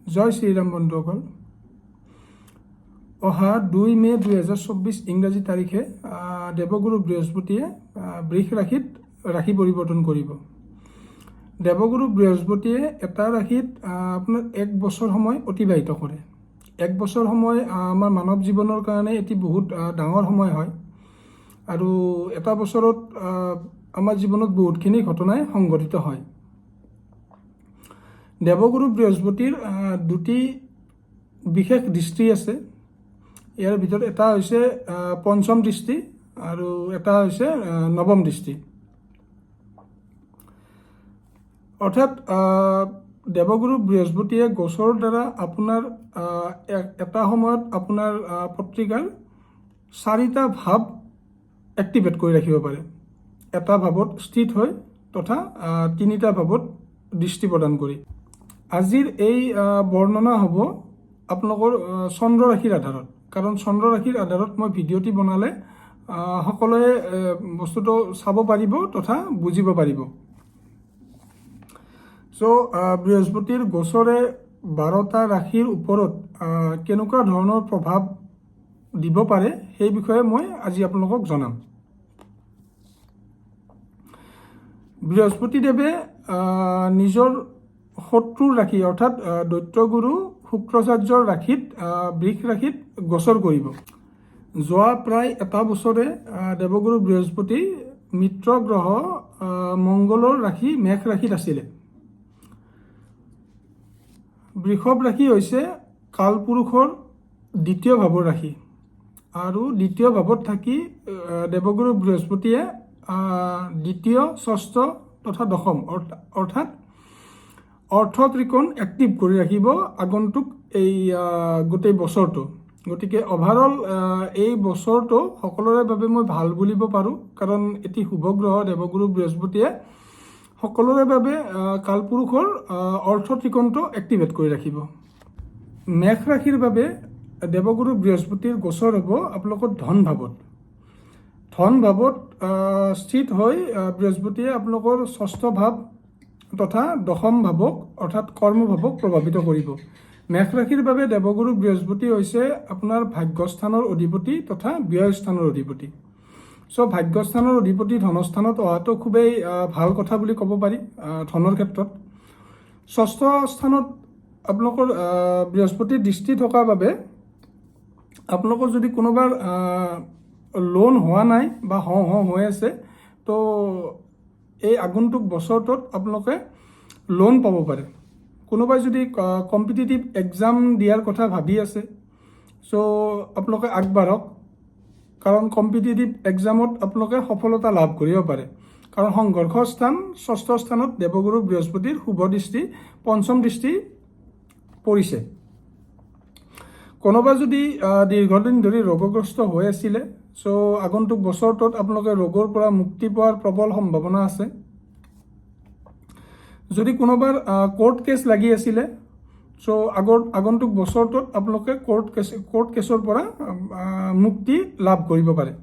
জয় শ্ৰীৰাম বন্ধুসকল। অহা 2 মে 2024 ইংৰাজী তাৰিখে দেৱগুৰু বৃহস্পতিয়ে বৃষ ৰাশিত ৰাশি পৰিৱৰ্তন কৰিব। দেৱগুৰু বৃহস্পতিয়ে এটা ৰাশিত আপোনাৰ 1 বছৰ সময় অতিবাহিত কৰে। 1 বছৰ সময় আমাৰ মানৱ জীৱনৰ কাৰণে এটি বহুত ডাঙৰ সময় হয় আৰু এটা বছৰত আমাৰ জীৱনত বহুতখিনি ঘটনাই সংঘটিত হয়। দেৱগুৰু বৃহস্পতিৰ দুটি বিশেষ দৃষ্টি আছে। ইয়াৰ ভিতৰত এটা হৈছে পঞ্চম দৃষ্টি আৰু এটা হৈছে নৱম দৃষ্টি। অৰ্থাৎ দেৱগুৰু বৃহস্পতিয়ে গোচৰৰ দ্বাৰা আপোনাৰ এটা সময়ত আপোনাৰ পত্ৰিকাৰ 4টা ভাৱ এক্টিভেট কৰি ৰাখিব পাৰে। এটা ভাৱত স্থিত হৈ তথা 3টা ভাৱত দৃষ্টি প্ৰদান কৰি। আজিৰ এই বৰ্ণনা হ'ব আপোনালোকৰ চন্দ্ৰ ৰাশিৰ আধাৰত, কাৰণ চন্দ্ৰ ৰাশিৰ আধাৰত মই ভিডিঅ'টি বনালে সকলোৱে বস্তুটো চাব পাৰিব তথা বুজিব পাৰিব। বৃহস্পতিৰ গোচৰে 12টা ৰাশিৰ ওপৰত কেনেকুৱা ধৰণৰ প্ৰভাৱ দিব পাৰে সেই বিষয়ে মই আজি আপোনালোকক জনাম। বৃহস্পতিদেৱে নিজৰ শত্ৰুৰ ৰাশি অৰ্থাৎ দৈত্যগুৰু শুক্ৰাচাৰ্যৰ ৰাশিত বৃষ ৰাশিত গোচৰ কৰিব। যোৱা প্ৰায় এটা বছৰে দেৱগুৰু বৃহস্পতি মিত্ৰ গ্ৰহ মংগলৰ ৰাশি মেষ ৰাশিত আছিলে। বৃষভ ৰাশি হৈছে কালপুৰুষৰ 2য় ভাৱৰ ৰাশি আৰু 2য় ভাৱত থাকি দেৱগুৰু বৃহস্পতিয়ে 2য়, 6ষ্ঠ তথা 10ম অৰ্থাৎ অৰ্থ ত্ৰিকোণ এক্টিভ কৰি ৰাখিব আগন্তুক এই গোটেই বছৰটো। গতিকে অভাৰঅল এই বছৰটো সকলোৰে বাবে মই ভাল বুলিব পাৰোঁ, কাৰণ এটি শুভ গ্ৰহ দেৱগুৰু বৃহস্পতিয়ে সকলোৰে বাবে কালপুৰুষৰ অৰ্থ ত্ৰিকোণটো এক্টিভেট কৰি ৰাখিব। মেষ ৰাশিৰ বাবে দেৱগুৰু বৃহস্পতিৰ গোচৰ হ'ব আপোনালোকৰ ধন ভাৱত। ধন ভাৱত স্থিত হৈ বৃহস্পতিয়ে আপোনালোকৰ 6ষ্ঠ ভাৱ তথা 10ম ভাৱক অৰ্থাৎ কৰ্মভাৱক প্ৰভাৱিত কৰিব। মেষ ৰাশিৰ বাবে দেৱগুৰু বৃহস্পতি হৈছে আপোনাৰ ভাগ্যস্থানৰ অধিপতি তথা ব্যয়স্থানৰ অধিপতি। ভাগ্যস্থানৰ অধিপতি ধনস্থানত অহাটো খুবেই ভাল কথা বুলি ক'ব পাৰি ধনৰ ক্ষেত্ৰত। 6ষ্ঠ স্থানত আপোনালোকৰ বৃহস্পতিৰ দৃষ্টি থকাৰ বাবে আপোনালোকৰ যদি কোনোবাৰ লোন হোৱা নাই বা হৈ আছে, তো এই আগন্তুক বছৰটোত আপোনালোকে লোন পাব পাৰে। কোনোবাই যদি কম্পিটিটিভ এক্সাম দিয়াৰ কথা ভাবি আছে, আপোনালোকে আগবাঢ়ক, কাৰণ কম্পিটিটিভ এক্সামত আপোনালোকে সফলতা লাভ কৰিব পাৰে। কাৰণ সংঘৰ্ষ স্থান 6ষ্ঠ স্থানত দেৱগুৰু বৃহস্পতিৰ শুভ দৃষ্টি 5ম দৃষ্টি পৰিছে। কোনোবা যদি দীৰ্ঘদিন ধৰি ৰোগগ্ৰস্ত হৈ আছিলে, আগন্তুক বছৰটোত আপোনালোকে ৰোগৰ পৰা মুক্তি পোৱাৰ প্ৰবল সম্ভাৱনা আছে। যদি কোনোবাৰ কোৰ্ট কেছ লাগি আছিলে, আগন্তুক বছৰটোত আপোনালোকে কোৰ্ট কেছৰ পৰা মুক্তি লাভ কৰিব পাৰে।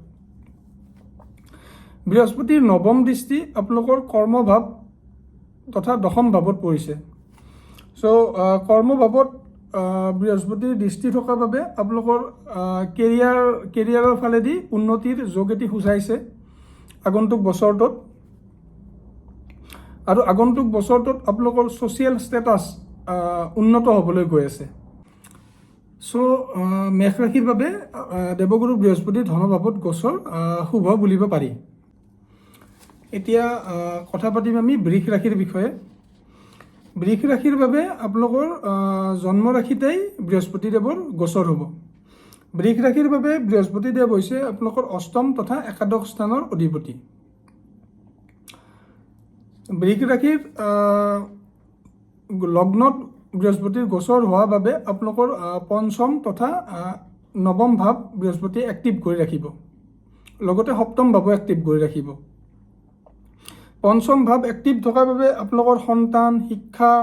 বৃহস্পতিৰ 9ম দৃষ্টি আপোনালোকৰ কৰ্মভাৱ তথা 10ম ভাৱত পৰিছে। কৰ্মভাৱত বৃহস্পতিৰ দৃষ্টি থকাৰ বাবে আপোনালোকৰ কেৰিয়াৰৰ ফালেদি উন্নতিৰ যোগ এটি সূচাইছে আগন্তুক বছৰটোত। আৰু আগন্তুক বছৰটোত আপোনালোকৰ ছ'চিয়েল ষ্টেটাছ উন্নত হ'বলৈ গৈ আছে। মেষ ৰাশিৰ বাবে দেৱগুৰু বৃহস্পতিৰ ধনভাৱত গোচৰ শুভ বুলিব পাৰি। এতিয়া কথা পাতিম আমি বৃষ ৰাশিৰ বিষয়ে। বৃষ ৰাশিৰ বাবে আপোনালোকৰ জন্ম ৰাশিতেই বৃহস্পতিদেৱৰ গোচৰ হ'ব। বৃষ ৰাশিৰ বাবে বৃহস্পতিদেৱ হৈছে আপোনালোকৰ 8ম তথা 11ম স্থানৰ অধিপতি। বৃষ ৰাশিৰ লগ্নত বৃহস্পতিৰ গোচৰ হোৱাৰ বাবে আপোনালোকৰ 5ম তথা 9ম ভাৱ বৃহস্পতিয়ে এক্টিভ কৰি ৰাখিব, লগতে 7ম ভাৱো এক্টিভ কৰি ৰাখিব। 5ম ভাৱ এক্টিভ থকাৰ বাবে আপোনালোকৰ সন্তান, শিক্ষা,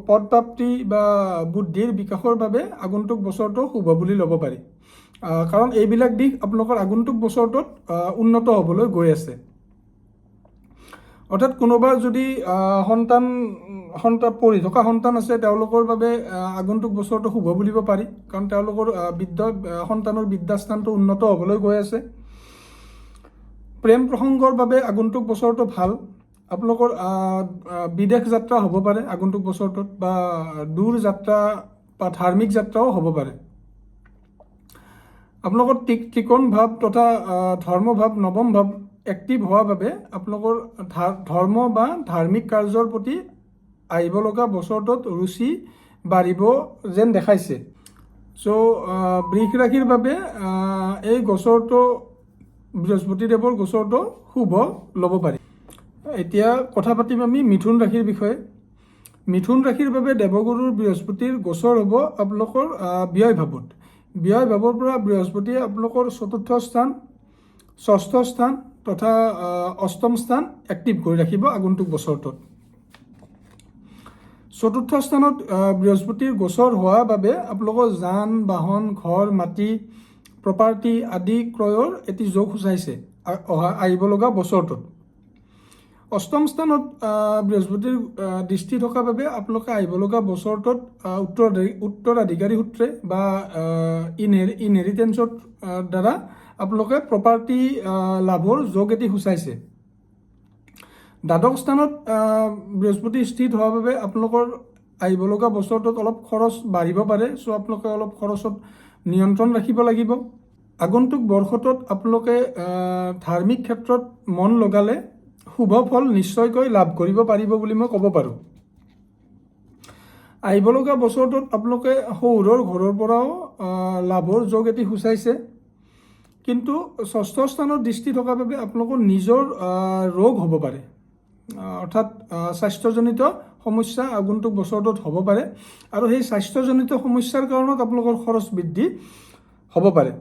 পদপ্ৰাপ্তি বা বুদ্ধিৰ বিকাশৰ বাবে আগন্তুক বছৰটো শুভ বুলি ল'ব পাৰি, কাৰণ এইবিলাক দিশ আপোনালোকৰ আগন্তুক বছৰটোত উন্নত হ'বলৈ গৈ আছে। অৰ্থাৎ কোনোবাৰ যদি সন্তান পঢ়ি থকা সন্তান আছে তেওঁলোকৰ বাবে আগন্তুক বছৰটো শুভ বুলিব পাৰি, কাৰণ তেওঁলোকৰ সন্তানৰ বিদ্যাস্থানটো উন্নত হ'বলৈ গৈ আছে। প্ৰেম প্ৰসংগৰ বাবে আগন্তুক বছৰটো ভাল। আপোনালোকৰ বিদেশ যাত্ৰা হ'ব পাৰে আগন্তুক বছৰটোত, বা দূৰ যাত্ৰা বা ধাৰ্মিক যাত্ৰাও হ'ব পাৰে। আপোনালোকৰ ত্ৰিকোণ ভাৱ তথা ধৰ্ম ভাৱ, নৱম ভাৱ এক্টিভ হোৱাৰ বাবে আপোনালোকৰ ধৰ্ম বা ধাৰ্মিক কাৰ্যৰ প্ৰতি আহিব লগা বছৰটোত ৰুচি বাঢ়িব যেন দেখাইছে। চ' বৃষ ৰাশিৰ বাবে এই গোচৰটো, বৃহস্পতিদেৱৰ গোচৰটো শুভ ল'ব পাৰি। এতিয়া কথা পাতিম আমি মিথুন ৰাশিৰ বিষয়ে। মিথুন ৰাশিৰ বাবে দেৱগুৰুৰ বৃহস্পতিৰ গোচৰ হ'ব আপোনালোকৰ ব্যয় ভাৱত। ব্যয় ভাৱৰ পৰা বৃহস্পতিয়ে আপোনালোকৰ চতুৰ্থ স্থান, ষষ্ঠ স্থান তথা অষ্টম স্থান এক্টিভ কৰি ৰাখিব আগন্তুক বছৰটোত। চতুৰ্থ স্থানত বৃহস্পতিৰ গোচৰ হোৱাৰ বাবে আপোনালোকৰ যান বাহন, ঘৰ, মাটি, প্ৰপাৰ্টি আদি ক্ৰয়ৰ এটি যোগ সূচাইছে আহিব লগা বছৰটোত। অষ্টম স্থানত বৃহস্পতিৰ দৃষ্টি থকাৰ বাবে আপোনালোকে আহিব লগা বছৰটোত উত্তৰাধিকাৰী সূত্ৰে বা ইনহেৰিটেঞ্চৰ দ্বাৰা আপোনালোকে প্ৰপাৰ্টি লাভৰ যোগ এটি সূচাইছে। দ্বাদশ স্থানত বৃহস্পতি স্থিত হোৱাৰ বাবে আপোনালোকৰ আহিব লগা বছৰটোত অলপ খৰচ বাঢ়িব পাৰে। চ' আপোনালোকে অলপ খৰচত নিয়ন্ত্ৰণ ৰাখিব লাগিব। আগন্তুক বৰ্ষটোত আপোনালোকে ধাৰ্মিক ক্ষেত্ৰত মন লগালে শুভ ফল নিশ্চয়কৈ লাভ কৰিব পাৰিব বুলি মই ক'ব পাৰোঁ। আহিব লগা বছৰটোত আপোনালোকে শহুৰৰ ঘৰৰ পৰাও লাভৰ যোগ এটি সূচাইছে। কিন্তু ষষ্ঠ স্থানত দৃষ্টি থকাৰ বাবে আপোনালোকৰ নিজৰ ৰোগ হ'ব পাৰে, অৰ্থাৎ স্বাস্থ্যজনিত সমস্যা আগন্তুক বছৰটোত হ'ব পাৰে, আৰু সেই স্বাস্থ্যজনিত সমস্যাৰ কাৰণত আপোনালোকৰ খৰচ বৃদ্ধি হ'ব পাৰে।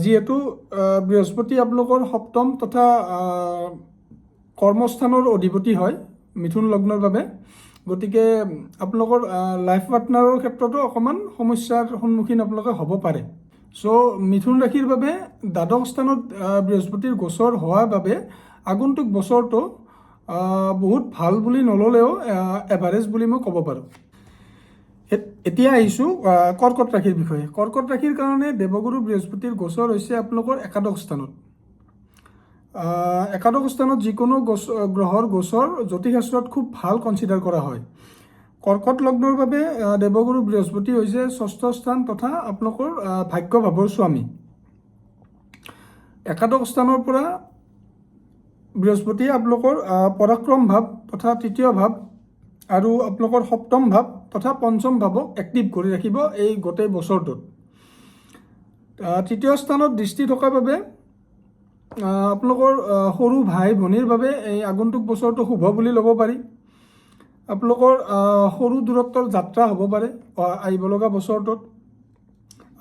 যিহেতু বৃহস্পতি আপোনালোকৰ সপ্তম তথা কৰ্মস্থানৰ অধিপতি হয় মিথুন লগ্নৰ বাবে, গতিকে আপোনালোকৰ লাইফ পাৰ্টনাৰৰ ক্ষেত্ৰতো অকণমান সমস্যাৰ সন্মুখীন আপোনালোকে হ'ব পাৰে। চ' মিথুন ৰাশিৰ বাবে দ্বাদশ স্থানত বৃহস্পতিৰ গোচৰ হোৱাৰ বাবে আগন্তুক বছৰটো বহুত ভাল বুলি নল'লেও এভাৰেজ বুলি মই ক'ব পাৰোঁ। এতিয়া আহিছোঁ কৰ্কট ৰাশিৰ বিষয়ে। কৰ্কট ৰাশিৰ কাৰণে দেৱগুৰু বৃহস্পতিৰ গোচৰ হৈছে আপোনালোকৰ একাদশ স্থানত। একাদশ স্থানত যিকোনো গ্ৰহৰ গোচৰ জ্যোতিষশাস্ত্ৰত খুব ভাল কনচিডাৰ কৰা হয়। কৰ্কট লগ্নৰ বাবে দেৱগুৰু বৃহস্পতি হৈছে ষষ্ঠ স্থান তথা আপোনালোকৰ ভাগ্য ভাৱৰ স্বামী। একাদশ স্থানৰ পৰা বৃহস্পতিয়ে আপোনালোকৰ পৰাক্ৰম ভাৱ তথা তৃতীয় ভাৱ আৰু আপোনালোকৰ সপ্তম ভাৱ তথা পঞ্চম ভাৱক এক্টিভ কৰি ৰাখিব এই গোটেই বছৰটোত। তৃতীয় স্থানত দৃষ্টি থকাৰ বাবে আপোনালোকৰ সৰু ভাই ভনীৰ বাবে এই আগন্তুক বছৰটো শুভ বুলি ল'ব পাৰি। আপোনালোকৰ সৰু দূৰত্বৰ যাত্ৰা হ'ব পাৰে আহিব লগা বছৰটোত।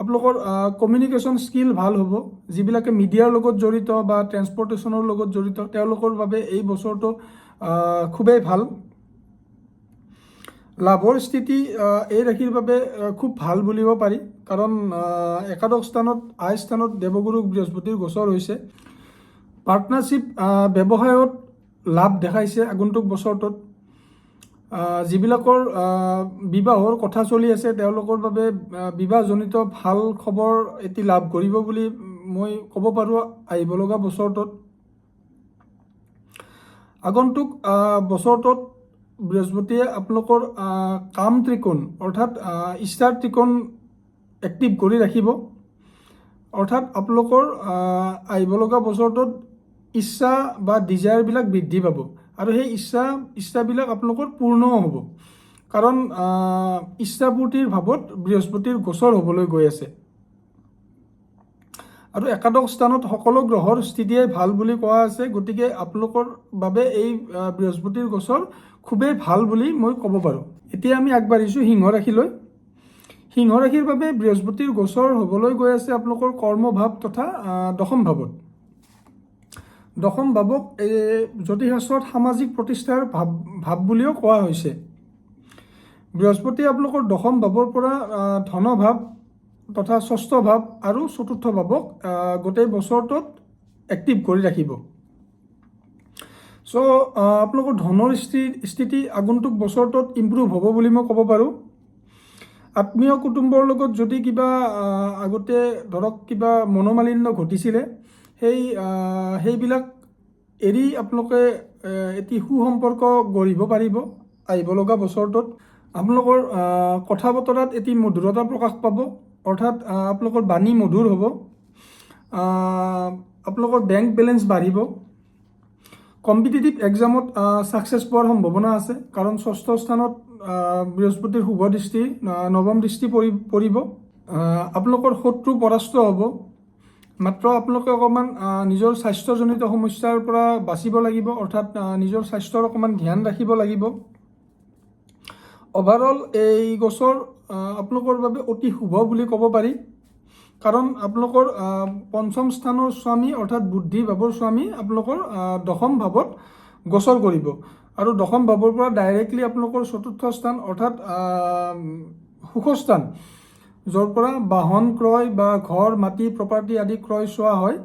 আপোনালোকৰ কমিউনিকেশ্যন স্কিল ভাল হ'ব। যিবিলাকে মিডিয়াৰ লগত জড়িত বা ট্ৰেন্সপৰ্টেশ্যনৰ লগত জড়িত তেওঁলোকৰ বাবে এই বছৰটো খুবেই ভাল। লাভৰ স্থিতি এই ৰাশিৰ বাবে খুব ভাল বুলিব পাৰি, কাৰণ একাদশ স্থানত আই স্থানত দেৱগুৰু বৃহস্পতিৰ গোচৰ হৈছে। পাৰ্টনাৰশ্বিপ ব্যৱসায়ত লাভ দেখাইছে আগন্তুক বছৰটোত। যিবিলাকৰ বিবাহৰ কথা চলি আছে তেওঁলোকৰ বাবে বিবাহজনিত ভাল খবৰ এটি লাভ কৰিব বুলি মই ক'ব পাৰোঁ আহিব লগা বছৰটোত। আগন্তুক বছৰটোত বৃহস্পতিয়ে আপোনালোকৰ কাম ত্ৰিকোণ অৰ্থাৎ ইষ্টাৰ ত্ৰিকোণ এক্টিভ কৰি ৰাখিব। অৰ্থাৎ আপোনালোকৰ আহিব লগা বছৰটোত ইচ্ছা বা ডিজায়াৰবিলাক বৃদ্ধি পাব, আৰু সেই ইচ্ছাবিলাক আপোনালোকৰ পূৰ্ণও হ'ব, কাৰণ ইচ্ছাপূৰ্তিৰ ভাৱত বৃহস্পতিৰ গোচৰ হ'বলৈ গৈ আছে। আৰু একাদশ স্থানত সকলো গ্ৰহৰ স্থিতিয়ে ভাল বুলি কোৱা আছে, গতিকে আপোনালোকৰ বাবে এই বৃহস্পতিৰ গোচৰ খুবেই ভাল বুলি মই ক'ব পাৰোঁ। এতিয়া আমি আগবাঢ়িছোঁ সিংহ ৰাশিলৈ। সিংহ ৰাশিৰ বাবে বৃহস্পতিৰ গোচৰ হ'বলৈ গৈ আছে আপোনালোকৰ কৰ্মভাৱ তথা দশম ভাৱত। দশম ভাৱক জ্যোতিষশাস্ত্ৰত সামাজিক প্ৰতিষ্ঠাৰ ভাৱ বুলিও কোৱা হৈছে। বৃহস্পতি আপোনালোকৰ দশম ভাৱৰ পৰা ধনভাৱ তথা ষষ্ঠ ভাৱ আৰু চতুৰ্থ ভাৱক গোটেই বছৰটোত এক্টিভ কৰি ৰাখিব। চ' আপোনালোকৰ ধনৰ স্থিতি আগন্তুক বছৰটোত ইম্প্ৰুভ হ'ব বুলি মই ক'ব পাৰোঁ। আত্মীয় কুটুম্বৰ লগত যদি কিবা আগতে ধৰক কিবা মনোমালিন্য ঘটিছিলে সেইবিলাক এৰি আপোনালোকে এটি সুসম্পৰ্ক গঢ়িব পাৰিব আহিব লগা বছৰটোত। আপোনালোকৰ কথা বতৰাত এটি মধুৰতা প্ৰকাশ পাব, অৰ্থাৎ আপোনালোকৰ বাণী মধুৰ হ'ব। আপোনালোকৰ বেংক বেলেঞ্চ বাঢ়িব। কম্পিটিটিভ এক্সামত ছাকচেছ পোৱাৰ সম্ভাৱনা আছে, কাৰণ ষষ্ঠ স্থানত বৃহস্পতিৰ শুভ দৃষ্টি, নৱম দৃষ্টি পৰিব। আপোনালোকৰ শত্ৰু পৰাস্ত হ'ব। মাত্ৰ আপোনালোকে অকণমান নিজৰ স্বাস্থ্যজনিত সমস্যাৰ পৰা বাচিব লাগিব, অৰ্থাৎ নিজৰ স্বাস্থ্যৰ অকণমান ধ্যান ৰাখিব লাগিব। অভাৰঅল এই বছৰ আপোনালোকৰ বাবে অতি শুভ বুলি ক'ব পাৰি, কাৰণ আপোনালোকৰ পঞ্চম স্থানৰ স্বামী অৰ্থাৎ বুদ্ধি ভাৱৰ স্বামী আপোনালোকৰ দশম ভাৱত গোচৰ কৰিব, আৰু দশম ভাৱৰ পৰা ডাইৰেক্টলি আপোনালোকৰ চতুৰ্থ স্থান অৰ্থাৎ সুখস্থান, য'ৰ পৰা বাহন ক্ৰয় বা ঘৰ মাটি প্ৰপাৰ্টি আদি ক্ৰয় চোৱা হয়,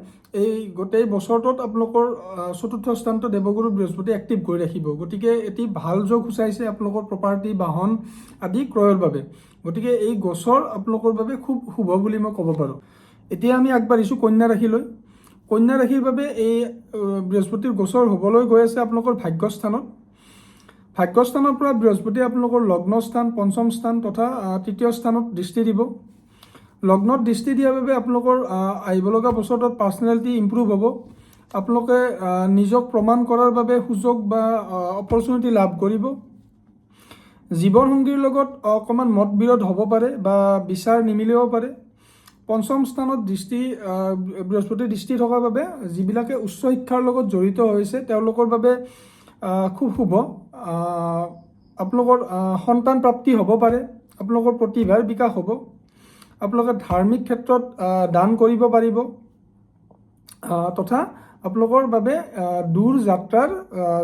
এই গোটেই বছৰটোত আপোনালোকৰ চতুৰ্থ স্থানটো দেৱগুৰু বৃহস্পতি এক্টিভ কৰি ৰাখিব। গতিকে এটি ভাল যোগ সূচাইছে আপোনালোকৰ প্ৰপাৰ্টি বাহন আদি ক্ৰয়ৰ বাবে। গতিকে এই গোচৰ আপোনালোকৰ বাবে খুব শুভ বুলি মই ক'ব পাৰোঁ। এতিয়া আমি আগবাঢ়িছোঁ কন্যা ৰাশিলৈ। কন্যা ৰাশিৰ বাবে এই বৃহস্পতিৰ গোচৰ হ'বলৈ গৈ আছে আপোনালোকৰ ভাগ্যস্থানত। ভাগ্যস্থানৰ পৰা বৃহস্পতিয়ে আপোনালোকৰ লগ্নস্থান, পঞ্চম স্থান তথা তৃতীয় স্থানত দৃষ্টি দিব। লগ্নত দৃষ্টি দিয়াৰ বাবে আপোনালোকৰ আহিব লগা বছৰটোত পাৰ্চনেলিটি ইম্প্ৰুভ হ'ব। আপোনালোকে নিজক প্ৰমাণ কৰাৰ বাবে সুযোগ বা অপৰচুনিটি লাভ কৰিব। জীৱনসংগীৰ লগত অকণমান মতবিৰোধ হ'ব পাৰে বা বিচাৰ নিমিলিব পাৰে। পঞ্চম স্থানত বৃহস্পতিৰ দৃষ্টি থকাৰ বাবে যিবিলাকে উচ্চ শিক্ষাৰ লগত জড়িত হৈছে তেওঁলোকৰ বাবে খুব শুভ। আপোনালোকৰ সন্তান প্ৰাপ্তি হ'ব পাৰে, আপোনালোকৰ প্ৰতিভাৰ বিকাশ হ'ব, আপোনালোকে ধাৰ্মিক ক্ষেত্ৰত দান কৰিব পাৰিব, তথা আপোনালোকৰ বাবে দূৰ যাত্ৰাৰ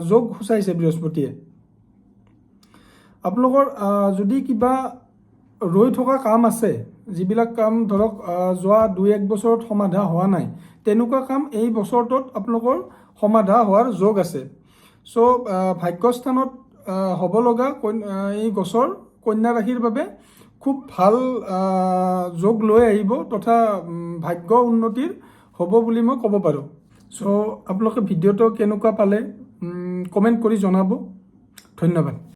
যোগ সূচাইছে বৃহস্পতিয়ে। আপোনালোকৰ যদি কিবা ৰৈ থকা কাম আছে, যিবিলাক কাম ধৰক যোৱা 2-1 বছৰত সমাধা হোৱা নাই, তেনেকুৱা কাম এই বছৰটোত আপোনালোকৰ সমাধা হোৱাৰ যোগ আছে। চ' ভাগ্যস্থানত হ'ব লগা এই গোচৰ কন্যা ৰাশিৰ বাবে খুব ভাল যোগ লৈ আহিব, তথা ভাগ্য উন্নতিৰ হ'ব বুলি মই ক'ব পাৰোঁ। চ' আপোনালোকে ভিডিঅ'টো কেনেকুৱা পালে কমেণ্ট কৰি জনাব। ধন্যবাদ।